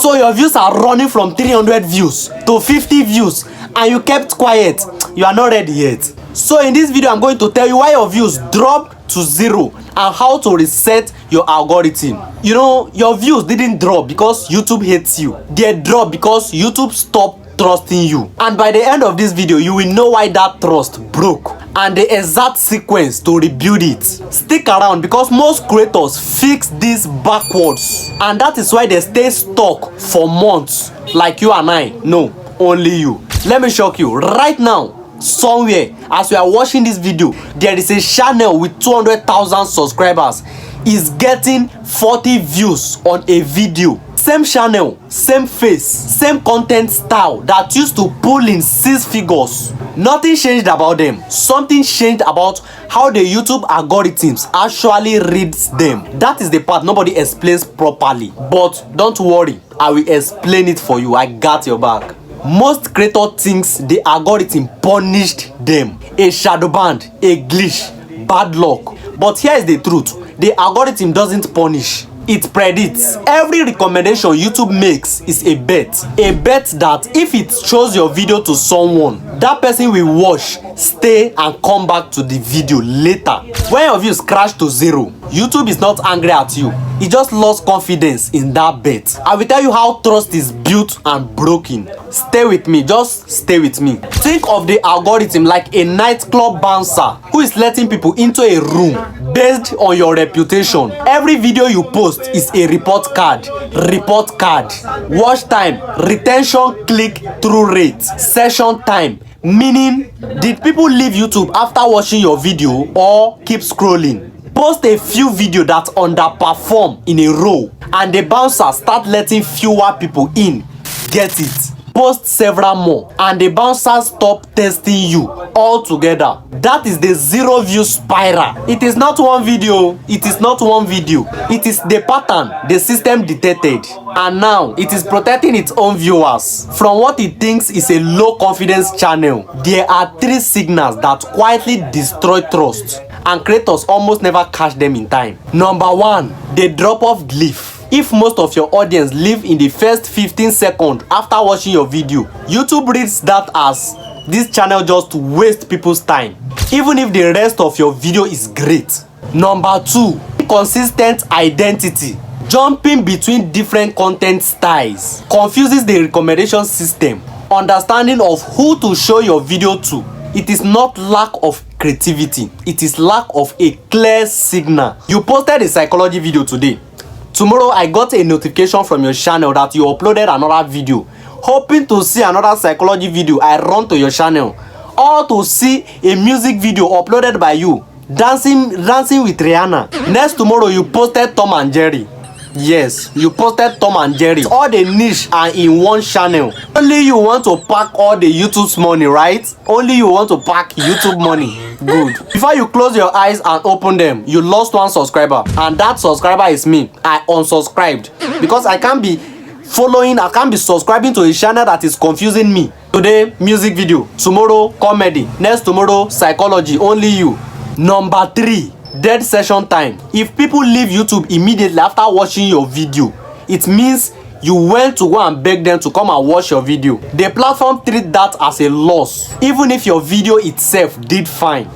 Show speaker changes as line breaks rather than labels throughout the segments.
So your views are running from 300 views to 50 views and you kept quiet. You are not ready yet. So in this video, I'm going to tell you why your views dropped to 0 and how to reset your algorithm. You know, your views didn't drop because YouTube hates you. They dropped because YouTube stopped trusting you. And by the end of this video, you will know why that trust broke and the exact sequence to rebuild it. Stick around because most creators fix this backwards, and that is why they stay stuck for months, like you and I. No, only you. Let me shock you right now. Somewhere as we are watching this video, there is a channel with 200,000 subscribers is getting 40 views on a video. Same channel, same face, same content style that used to pull in 6 figures. Nothing changed about them. Something changed about how the YouTube algorithms actually reads them. That is the part nobody explains properly. But don't worry, I will explain it for you. I got your back. Most creator thinks the algorithm punished them. A shadow ban, a glitch, bad luck. But here is the truth. The algorithm doesn't punish. It predicts. Every recommendation YouTube makes is a bet. A bet that if it shows your video to someone, that person will watch, stay, and come back to the video later. When your views crash to 0, YouTube is not angry at you. It just lost confidence in that bet. I will tell you how trust is built and broken. Stay with me, just stay with me. Think of the algorithm like a nightclub bouncer who is letting people into a room based on your reputation. Every video you post is a report card. Report card. Watch time, retention, click-through rate, session time. Meaning, did people leave YouTube after watching your video or keep scrolling? Post a few videos that underperform in a row and the bouncer start letting fewer people in. Get it? Post several more and the bouncer stop testing you altogether. That is the 0 view spiral. It is not one video. It is not one video. It is the pattern the system detected, and now it is protecting its own viewers from what it thinks is a low confidence channel. There are 3 signals that quietly destroy trust, and creators almost never catch them in time. Number 1, the drop off glyph. If most of your audience live in the first 15 seconds after watching your video, YouTube reads that as this channel just waste people's time, even if the rest of your video is great. Number 2, inconsistent identity. Jumping between different content styles confuses the recommendation system. Understanding of who to show your video to. It is not lack of creativity, it is lack of a clear signal. You posted a psychology video today. Tomorrow I got a notification from your channel that you uploaded another video. Hoping to see another psychology video, I run to your channel. Or to see a music video uploaded by you, dancing with Rihanna. Next tomorrow you posted Tom and Jerry. Yes, you posted Tom and Jerry. All the niche are in one channel. Only you want to pack all the YouTube's money, right? Only you want to pack YouTube money. Good. Before you close your eyes and open them, you lost 1 subscriber, and that subscriber is me. I unsubscribed because I can't be subscribing to a channel that is confusing me. Today, music video. Tomorrow, comedy. Next tomorrow, psychology. Only you. Number 3, dead session time. If people leave YouTube immediately after watching your video, it means you went to go and beg them to come and watch your video. The platform treats that as a loss, even if your video itself did fine.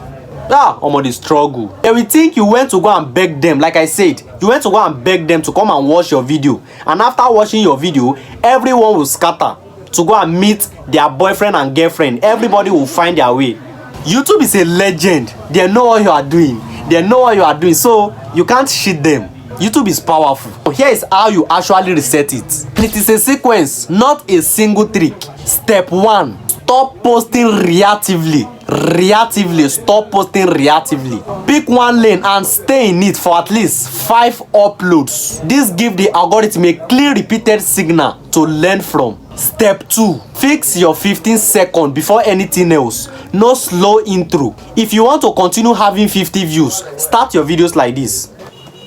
I'm on the struggle. They will think you went to go and beg them. Like I said, you went to go and beg them to come and watch your video, and after watching your video, everyone will scatter to go and meet their boyfriend and girlfriend. Everybody will find their way. YouTube is a legend. They know what you are doing. They know what you are doing, so you can't cheat them. YouTube is powerful. Here is how you actually reset it. It is a sequence, not a single trick. Step 1, stop posting reactively. Stop posting reactively. Pick one lane and stay in it for at least 5 uploads. This gives the algorithm a clear repeated signal to learn from. Step 2, fix your 15 seconds before anything else. No slow intro. If you want to continue having 50 views, start your videos like this.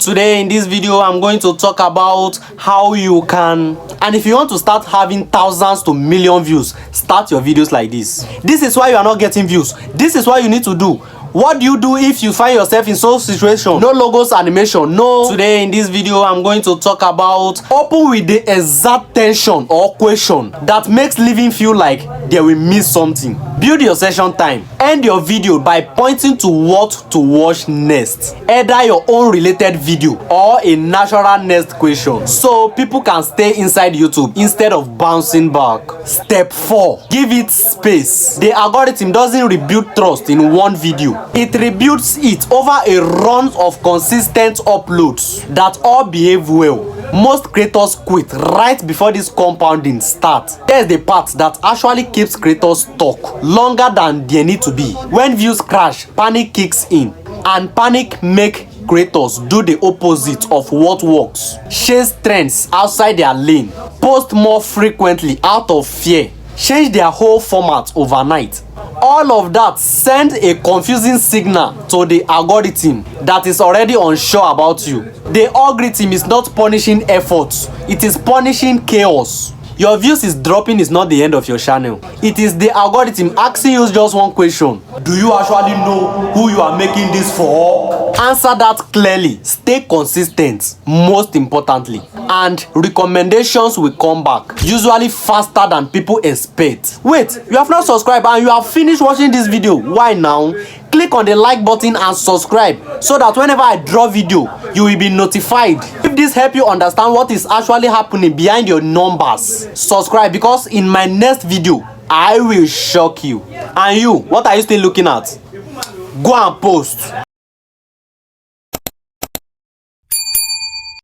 Today in this video, I'm going to talk about how you can, and if you want to start having thousands to million views, start your videos like this. This is why you are not getting views. This is what you need to do. What do you do if you find yourself in such situation? No logos animation, no. Today in this video, I'm going to talk about open with the exact tension or question that makes living feel like they will miss something. Build your session time. End your video by pointing to what to watch next. Either your own related video or a natural next question, so people can stay inside YouTube instead of bouncing back. Step 4. Give it space. The algorithm doesn't rebuild trust in one video. It rebuilds it over a run of consistent uploads that all behave well. Most creators quit right before this compounding starts. Here's the part that actually keeps creators stuck longer than they need to be. When views crash, panic kicks in, and panic make creators do the opposite of what works. Chase trends outside their lane, post more frequently out of fear, change their whole format overnight. All of that sends a confusing signal to the algorithm that is already unsure about you. The algorithm is not punishing efforts, it is punishing chaos. Your views is dropping is not the end of your channel. It is the algorithm asking you just one question. Do you actually know who you are making this for? Answer that clearly. Stay consistent, most importantly. And recommendations will come back, usually faster than people expect. Wait, you have not subscribed and you have finished watching this video. Why now? Click on the like button and subscribe so that whenever I drop video, you will be notified. If this helps you understand what is actually happening behind your numbers, subscribe, because in my next video, I will shock you. And you, what are you still looking at? Go and post.